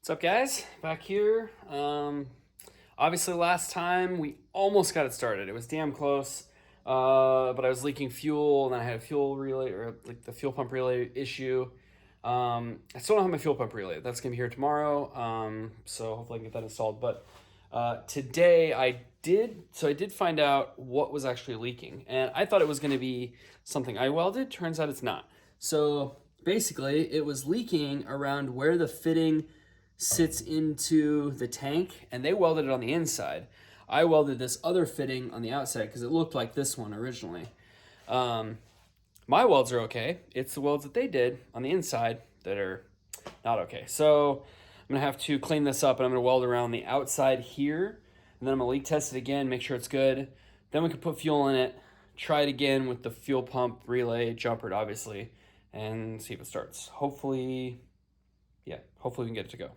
What's up, guys? Back here. Obviously, last time we almost got it started. It was damn close, but I was leaking fuel, and then I had a fuel relay or like the fuel pump relay issue. I still don't have my fuel pump relay. That's gonna be here tomorrow. So hopefully I can get that installed. But today I did. So I did find out what was actually leaking, and I thought it was gonna be something I welded. Turns out it's not. So basically, it was leaking around where the fitting sits into the tank, and they welded it on the inside. I welded this other fitting on the outside because it looked like this one originally. My welds are okay. It's the welds that they did on the inside that are not okay. So I'm gonna have to clean this up, and I'm gonna weld around the outside here, and then I'm gonna leak test it again, make sure it's good. Then we can put fuel in it, try it again with the fuel pump relay jumpered, obviously, and see if it starts. Hopefully we can get it to go.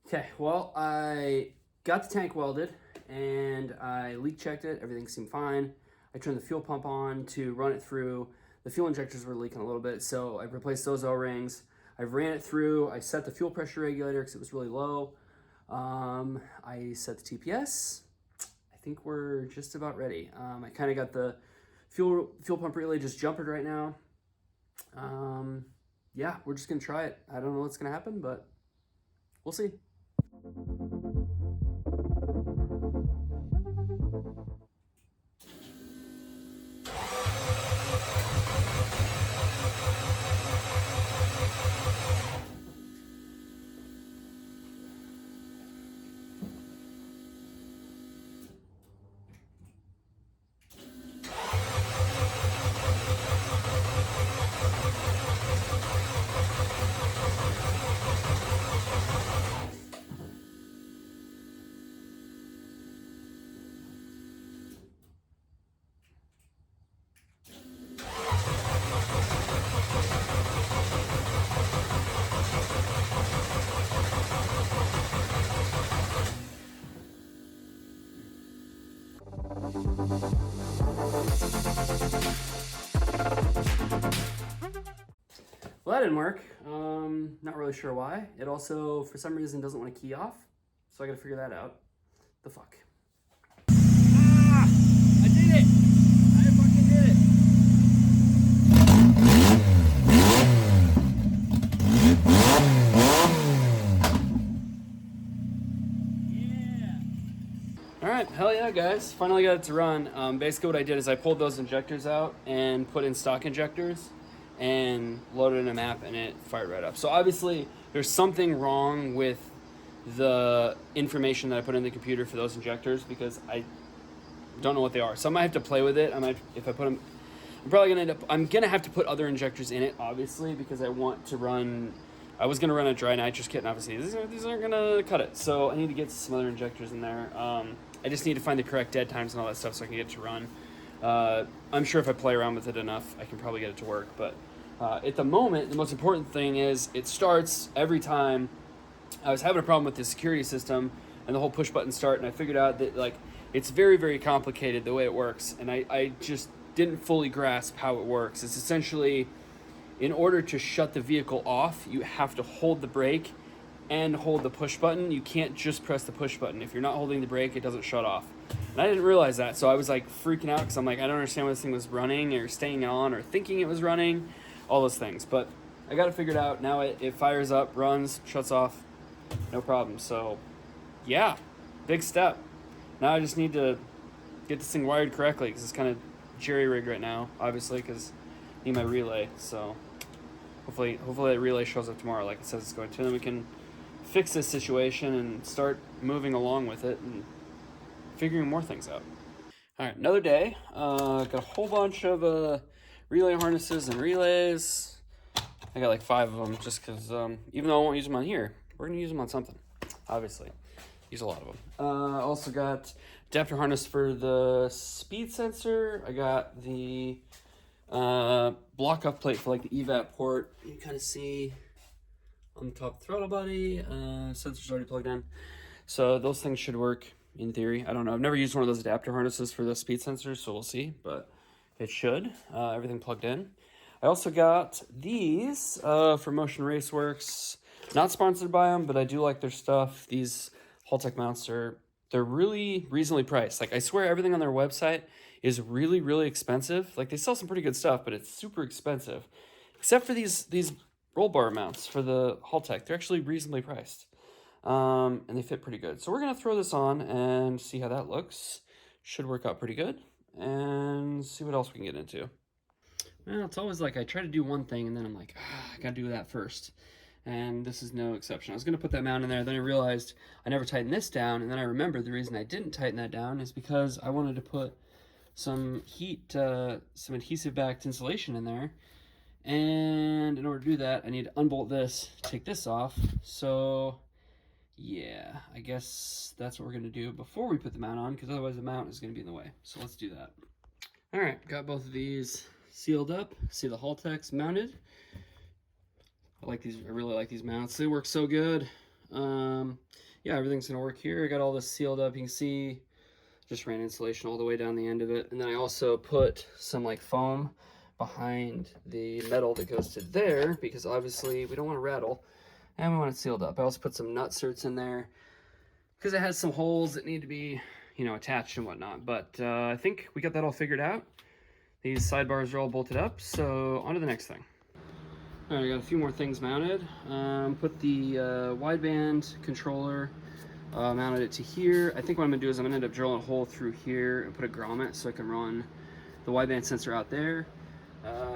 Okay, well, I got the tank welded and I leak checked it. Everything seemed fine. I turned the fuel pump on to run it through. The fuel injectors were leaking a little bit, so I replaced those O-rings. I ran it through. I set the fuel pressure regulator because it was really low. I set the TPS. I think we're just about ready. I kind of got the fuel pump relay just jumpered right now. Yeah, we're just gonna try it. I don't know what's gonna happen, but we'll see. Well, that didn't work. Not really sure why. It also, for some reason, doesn't want to key off. So I gotta figure that out. The fuck. Ah! I did it! I fucking did it! Yeah! Alright, hell yeah, guys. Finally got it to run. Basically what I did is I pulled those injectors out and put in stock injectors and loaded in a map, and it fired right up. So obviously there's something wrong with the information that I put in the computer for those injectors because I don't know what they are. So I might have to play with it. If I put them, I'm gonna have to put other injectors in it, obviously, because I was gonna run a dry nitrous kit, and obviously these aren't gonna cut it. So I need to get some other injectors in there. I just need to find the correct dead times and all that stuff so I can get it to run. I'm sure if I play around with it enough, I can probably get it to work. But at the moment, the most important thing is it starts every time. I was having a problem with the security system and the whole push button start, and I figured out that it's very, very complicated the way it works, and I just didn't fully grasp how it works. It's essentially, in order to shut the vehicle off, you have to hold the brake and hold the push button. You can't just press the push button. If you're not holding the brake, it doesn't shut off. And I didn't realize that, so I was freaking out because I'm like, I don't understand why this thing was running or staying on or thinking it was running, all those things. But I got it figured out. Now it fires up, runs, shuts off, no problem. So yeah, big step. Now I just need to get this thing wired correctly because it's kind of jerry-rigged right now, obviously, because I need my relay. So hopefully that relay shows up tomorrow like it says it's going to, and then we can fix this situation and start moving along with it and figuring more things out. All right, another day. Got a whole bunch of relay harnesses and relays. I got 5 of them just because even though I won't use them on here, we're going to use them on something, obviously. Use a lot of them. Also got adapter harness for the speed sensor. I got the block off plate for the evap port. You can kind of see on the top of the throttle body. Sensor's already plugged in. So those things should work in theory. I don't know. I've never used one of those adapter harnesses for the speed sensors, so we'll see. But it should. Everything plugged in. I also got these for Motion Raceworks Not sponsored by them, but I do like their stuff. These Haltech mounts they're really reasonably priced. Like I swear everything on their website is really, really expensive. Like they sell some pretty good stuff, but it's super expensive. Except for these roll bar mounts for the Haltech. They're actually reasonably priced. And they fit pretty good. So we're gonna throw this on and see how that looks. Should work out pretty good. And see what else we can get into. Well, it's always like I try to do one thing and then I'm like, I gotta do that first. And this is no exception. I was gonna put that mount in there, then I realized I never tightened this down, and then I remembered the reason I didn't tighten that down is because I wanted to put some some adhesive backed insulation in there. And in order to do that, I need to unbolt this, take this off. So yeah, I guess that's what we're gonna do before we put the mount on, because otherwise the mount is gonna be in the way. So let's do that. All right, got both of these sealed up. See the Haltechs mounted. I really like these mounts. They work so good. Yeah, everything's gonna work here. I got all this sealed up. You can see, just ran insulation all the way down the end of it. And then I also put some like foam behind the metal that goes to there, because obviously we don't want to rattle and we want it sealed up. I also put some nut certs in there because it has some holes that need to be, you know, attached and whatnot. But I think we got that all figured out. These sidebars are all bolted up, so on to the next thing. All right, I got a few more things mounted. Put the wideband controller, mounted it to here. I think what I'm gonna do is I'm gonna end up drilling a hole through here and put a grommet so I can run the wideband sensor out there.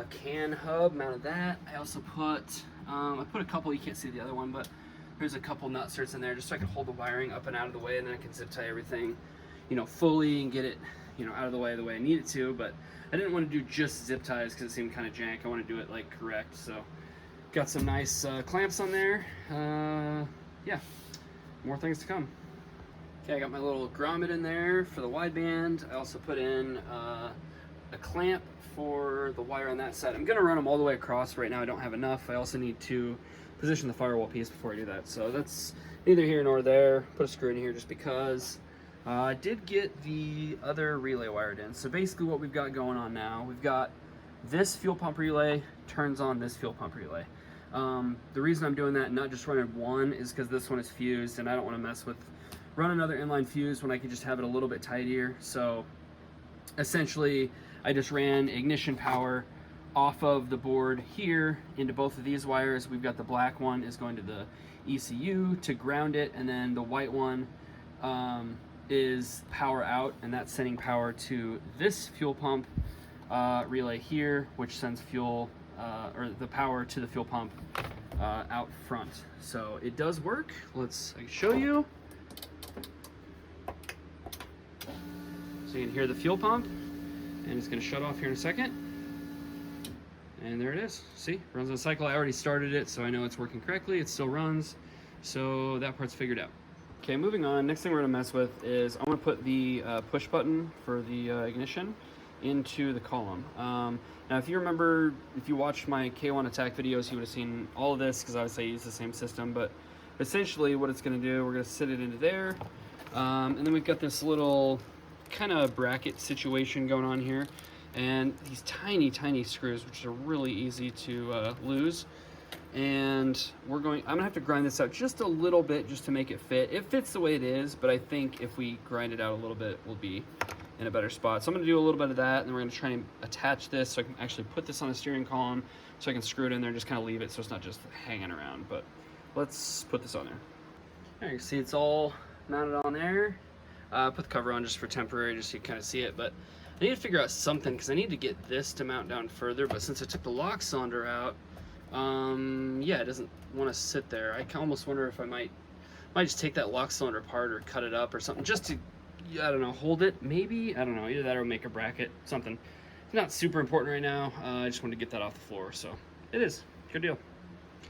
CAN hub, mounted that. I also put, I put a couple, you can't see the other one, but there's a couple nut certs in there just so I can hold the wiring up and out of the way, and then I can zip tie everything, you know, fully and get it, you know, out of the way I need it to. But I didn't want to do just zip ties because it seemed kind of jank. I want to do it like correct. So got some nice clamps on there. Yeah, more things to come. Okay, I got my little grommet in there for the wideband. I also put in a clamp for the wire on that side. I'm gonna run them all the way across. Right now I don't have enough. I also need to position the firewall piece before I do that. So that's neither here nor there. Put a screw in here just because. I did get the other relay wired in. So basically what we've got going on now, we've got this fuel pump relay turns on this fuel pump relay. The reason I'm doing that and not just running one is because this one is fused and I don't want to mess with run another inline fuse when I can just have it a little bit tidier. So essentially I just ran ignition power off of the board here into both of these wires. We've got the black one is going to the ECU to ground it, and then the white one is power out, and that's sending power to this fuel pump relay here, which sends fuel or the power to the fuel pump out front. So it does work. I can show you. So you can hear the fuel pump, and it's going to shut off here in a second. And there it is. See, runs on a cycle. I already started it, so I know it's working correctly. It still runs, so that part's figured out. Okay, moving on. Next thing we're gonna mess with is I want to put the push button for the ignition into the column. Now, if you remember, if you watched my K1 attack videos, you would have seen all of this because obviously I use the same system. But essentially, what it's going to do, we're going to sit it into there, and then we've got this little kind of bracket situation going on here, and these tiny screws, which are really easy to lose. And I'm gonna have to grind this out just a little bit just to make it fit. It fits the way it is, but I think if we grind it out a little bit, we'll be in a better spot. So I'm gonna do a little bit of that, and then we're gonna try and attach this so I can actually put this on a steering column so I can screw it in there and just kind of leave it so it's not just hanging around. But let's put this on there. All right, you see it's all mounted on there. Put the cover on just for temporary, just so you can kind of see it. But I need to figure out something because I need to get this to mount down further, but since I took the lock cylinder out, yeah, it doesn't want to sit there. I can almost wonder if I might just take that lock cylinder apart or cut it up or something just to, I don't know, hold it maybe. I don't know, either that or make a bracket, something. It's not super important right now. I just wanted to get that off the floor, so it is. Good deal.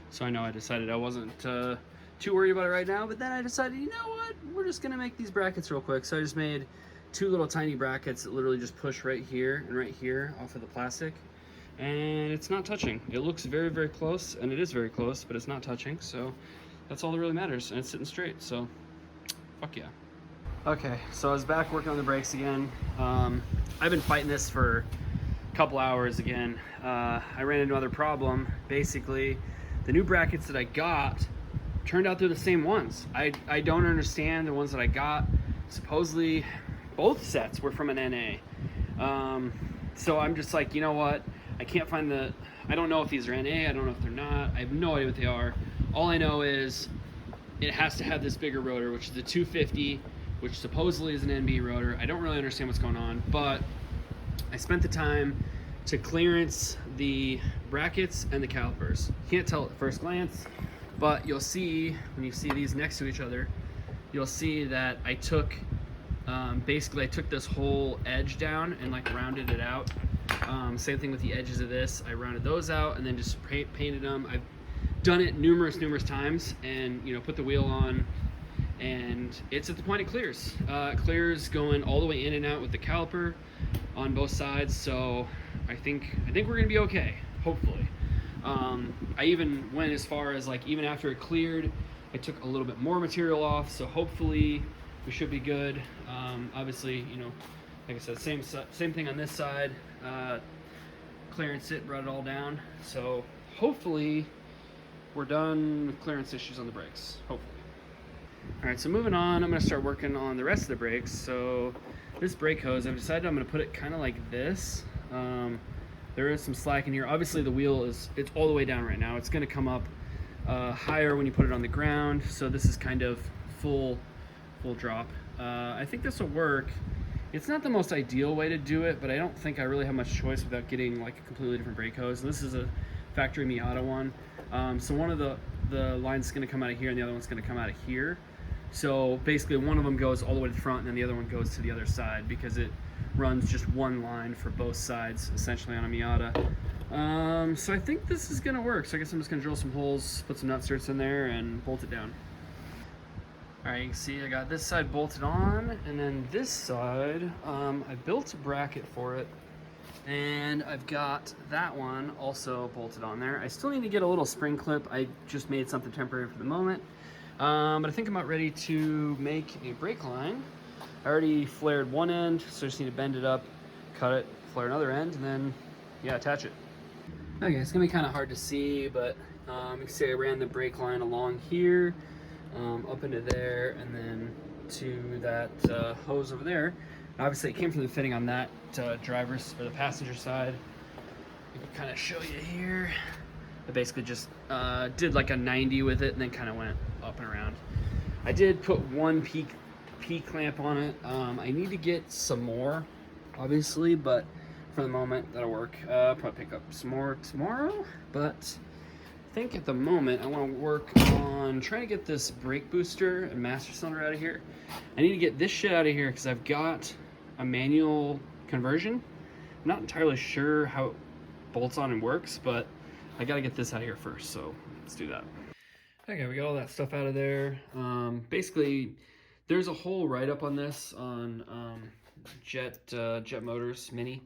So I know I decided I wasn't too worried about it right now, but then I decided, you know what, we're just gonna make these brackets real quick. So I just made two little tiny brackets that literally just push right here and right here off of the plastic. And it's not touching. It looks very close, and it is very close, but it's not touching, so that's all that really matters, and it's sitting straight, so fuck yeah. Okay, so I was back working on the brakes again. I've been fighting this for a couple hours again. I ran into another problem. Basically, the new brackets that I got turned out they're the same ones. I don't understand the ones that I got. Supposedly, both sets were from an NA. So I'm just like, you know what? I can't find the. I don't know if these are NA. I don't know if they're not. I have no idea what they are. All I know is it has to have this bigger rotor, which is the 250, which supposedly is an NB rotor. I don't really understand what's going on, but I spent the time to clearance the brackets and the calipers. You can't tell at first glance, but you'll see when you see these next to each other, you'll see that I took basically I took this whole edge down and like rounded it out. Same thing with the edges of this. I rounded those out and then just painted them. I've done it numerous times, and you know, put the wheel on, and it's at the point it clears. It clears going all the way in and out with the caliper on both sides. So I think we're gonna be okay, hopefully. I even went as far as like, even after it cleared, I took a little bit more material off, so hopefully we should be good. Obviously, you know, like I said, same thing on this side. Clearance it, brought it all down. So hopefully we're done with clearance issues on the brakes, hopefully. All right, so moving on, I'm gonna start working on the rest of the brakes. So this brake hose, I've decided I'm gonna put it kind of like this. There is some slack in here. Obviously the wheel it's all the way down right now. It's gonna come up higher when you put it on the ground. So this is kind of full drop. I think this will work. It's not the most ideal way to do it, but I don't think I really have much choice without getting like a completely different brake hose. And this is a factory Miata one. So one of the lines is gonna come out of here and the other one's gonna come out of here. So basically one of them goes all the way to the front and then the other one goes to the other side, because it runs just one line for both sides essentially on a Miata. So I think this is gonna work. So I guess I'm just gonna drill some holes, put some nut certs in there and bolt it down. All right, you can see I got this side bolted on, and then this side, I built a bracket for it, and I've got that one also bolted on there. I still need to get a little spring clip. I just made something temporary for the moment, but I think I'm about ready to make a brake line. I already flared one end, so I just need to bend it up, cut it, flare another end, and then, yeah, attach it. Okay, it's gonna be kind of hard to see, but you can see I ran the brake line along here, up into there, and then to that hose over there. And obviously it came from the fitting on that driver's or the passenger side. I can kind of show you here. I basically just did like a 90 with it and then kind of went up and around. I did put one P clamp on it. I need to get some more, obviously, but for the moment that'll work. Probably pick up some more tomorrow, but I think at the moment I want to work on trying to get this brake booster and master cylinder out of here. I need to get this shit out of here because I've got a manual conversion. I'm not entirely sure how it bolts on and works, but I got to get this out of here first, so let's do that. Okay, we got all that stuff out of there. Basically, there's a whole write-up on this on Jet Motors Mini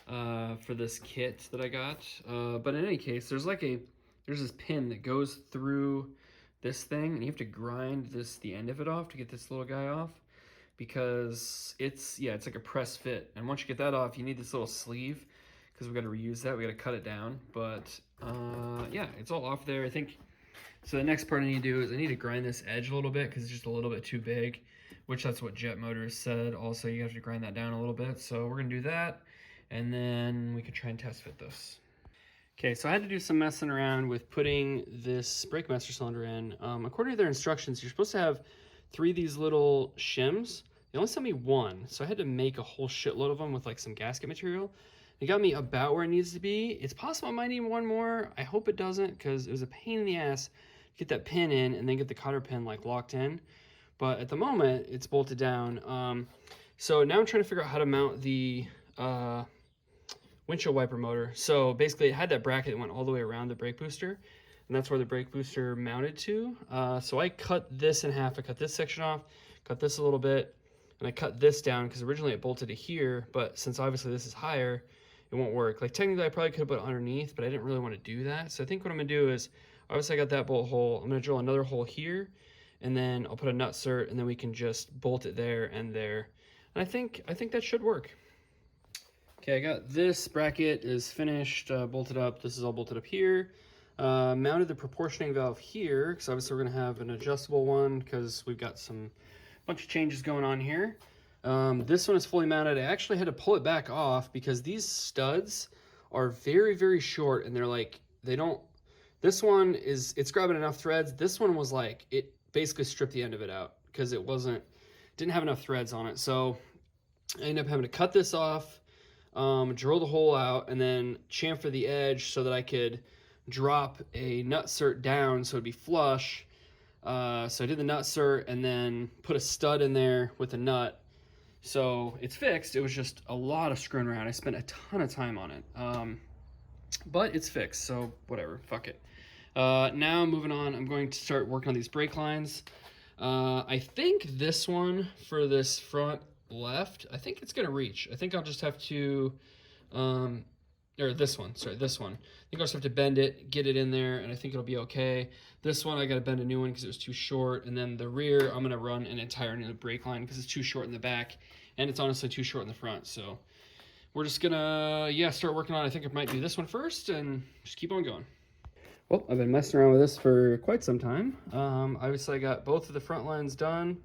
for this kit that I got. But in any case, there's this pin that goes through this thing, and you have to grind the end of it off to get this little guy off, because it's like a press fit. And once you get that off, you need this little sleeve, because we got to reuse that. We got to cut it down. But yeah, it's all off there, I think. So the next part I need to do is I need to grind this edge a little bit because it's just a little bit too big, which that's what Jet Motors said. Also, you have to grind that down a little bit. So we're gonna do that, and then we could try and test fit this. Okay, so I had to do some messing around with putting this brake master cylinder in. According to their instructions, you're supposed to have 3 of these little shims. They only sent me 1, so I had to make a whole shitload of them with like some gasket material. It got me about where it needs to be. It's possible I might need 1 more. I hope it doesn't, because it was a pain in the ass to get that pin in and then get the cotter pin like locked in. But at the moment, it's bolted down. So now I'm trying to figure out how to mount the windshield wiper motor. So basically it had that bracket that went all the way around the brake booster, and that's where the brake booster mounted to. So I cut this in half. I cut this section off, cut this a little bit, and I cut this down because originally it bolted to here, but since obviously this is higher, it won't work. Like technically I probably could have put it underneath, but I didn't really want to do that. So I think what I'm gonna do is, obviously I got that bolt hole, I'm gonna drill another hole here, and then I'll put a nut cert, and then we can just bolt it there and there. And I think that should work. Okay, I got this bracket is finished, bolted up. This is all bolted up here. Mounted the proportioning valve here, because obviously we're going to have an adjustable one because we've got some bunch of changes going on here. This one is fully mounted. I actually had to pull it back off because these studs are very, very short, and they're like, they don't, this one is, it's grabbing enough threads. This one was like, it basically stripped the end of it out because it didn't have enough threads on it. So I ended up having to cut this off, drill the hole out, and then chamfer the edge so that I could drop a nutsert down so it'd be flush. So I did the nutsert and then put a stud in there with a nut. So it's fixed. It was just a lot of screwing around. I spent a ton of time on it. But it's fixed, so whatever, fuck it. Now moving on, I'm going to start working on these brake lines. I think this one for this front left, I think it's gonna reach. I think I'll just have to, or this one, sorry, this one. I think I'll just have to bend it, get it in there, and I think it'll be okay. This one, I gotta bend a new one because it was too short, and then the rear, I'm gonna run an entire new brake line because it's too short in the back, and it's honestly too short in the front, so we're just gonna, yeah, start working on it. I think I might do this one first, and just keep on going. Well, I've been messing around with this for quite some time. Obviously, I got both of the front lines done,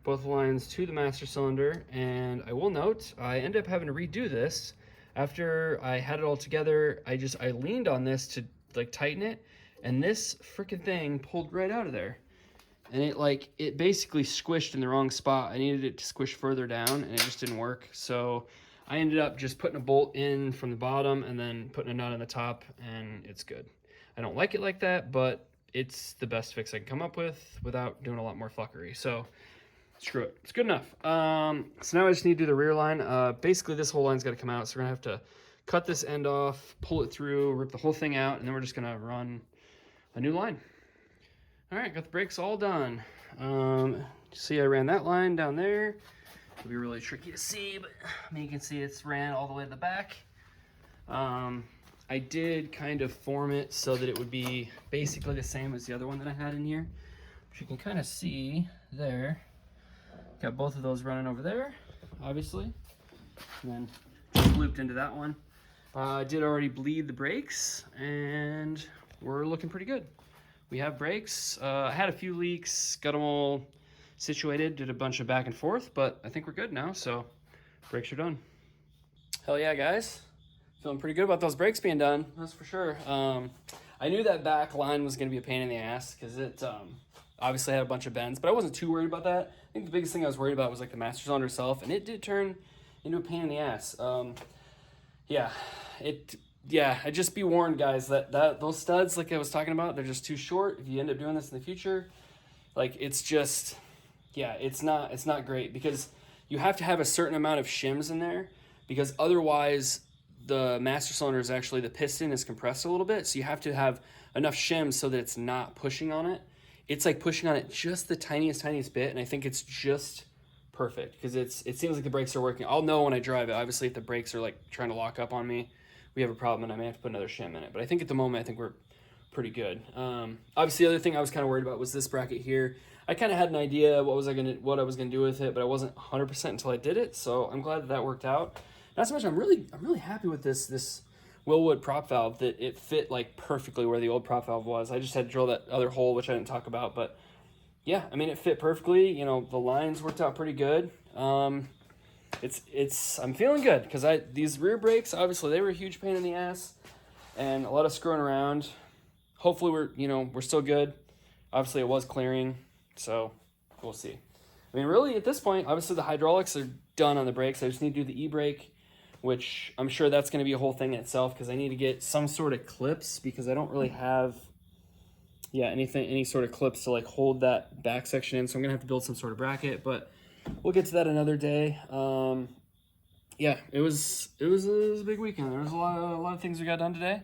both lines to the master cylinder, and I will note, I ended up having to redo this. After I had it all together, I leaned on this to like tighten it, and this freaking thing pulled right out of there. And it basically squished in the wrong spot. I needed it to squish further down, and it just didn't work. So I ended up just putting a bolt in from the bottom and then putting a nut on the top, and it's good. I don't like it like that, but it's the best fix I can come up with without doing a lot more fuckery. So screw it, it's good enough. So now I just need to do the rear line. Basically this whole line's got to come out, so we're gonna have to cut this end off, pull it through, rip the whole thing out, and then we're just gonna run a new line. All right, got the brakes all done. See, I ran that line down there. It'll be really tricky to see, but I mean, you can see it's ran all the way to the back. I did kind of form it so that it would be basically the same as the other one that I had in here, which you can kind of see there. Got both of those running over there, obviously, and then just looped into that one. I did already bleed the brakes, and we're looking pretty good. We have brakes. I had a few leaks, got them all situated, did a bunch of back and forth, but I think we're good now, so brakes are done. Hell yeah, guys. Feeling pretty good about those brakes being done, that's for sure. I knew that back line was going to be a pain in the ass because it obviously had a bunch of bends, but I wasn't too worried about that. I think the biggest thing I was worried about was like the master cylinder itself, and it did turn into a pain in the ass. I just be warned, guys, that those studs, like I was talking about, they're just too short. If you end up doing this in the future, like it's just, yeah, it's not great because you have to have a certain amount of shims in there because otherwise the master cylinder is actually, the piston is compressed a little bit, so you have to have enough shims so that it's not pushing on it. It's like pushing on it just the tiniest bit, and I think it's just perfect because it seems like the brakes are working. I'll know when I drive it. Obviously, if the brakes are like trying to lock up on me, we have a problem, and I may have to put another shim in it. But I think at the moment, I think we're pretty good. Obviously, the other thing I was kind of worried about was this bracket here. I kind of had an idea what I was gonna do with it, but I wasn't 100% until I did it. So I'm glad that worked out. Not so much. I'm really happy with this Wilwood prop valve, that it fit like perfectly where the old prop valve was. I just had to drill that other hole, which I didn't talk about, but yeah, I mean, it fit perfectly. You know, the lines worked out pretty good. I'm feeling good because these rear brakes, obviously they were a huge pain in the ass and a lot of screwing around. Hopefully we're still good. Obviously it was clearing, so we'll see. I mean, really at this point, obviously the hydraulics are done on the brakes. I just need to do the e-brake, which I'm sure that's going to be a whole thing in itself because I need to get some sort of clips because I don't really have, any sort of clips to like hold that back section in. So I'm going to have to build some sort of bracket, but we'll get to that another day. It was a big weekend. There was a lot of things we got done today.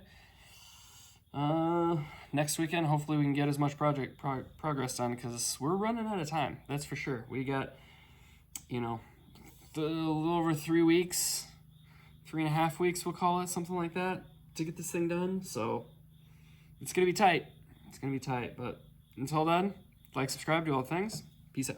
Next weekend, hopefully we can get as much progress done because we're running out of time. That's for sure. We got, a little over 3 weeks. 3.5 weeks, we'll call it, something like that, to get this thing done. So it's gonna be tight. But until then, like, subscribe, do all the things. Peace out.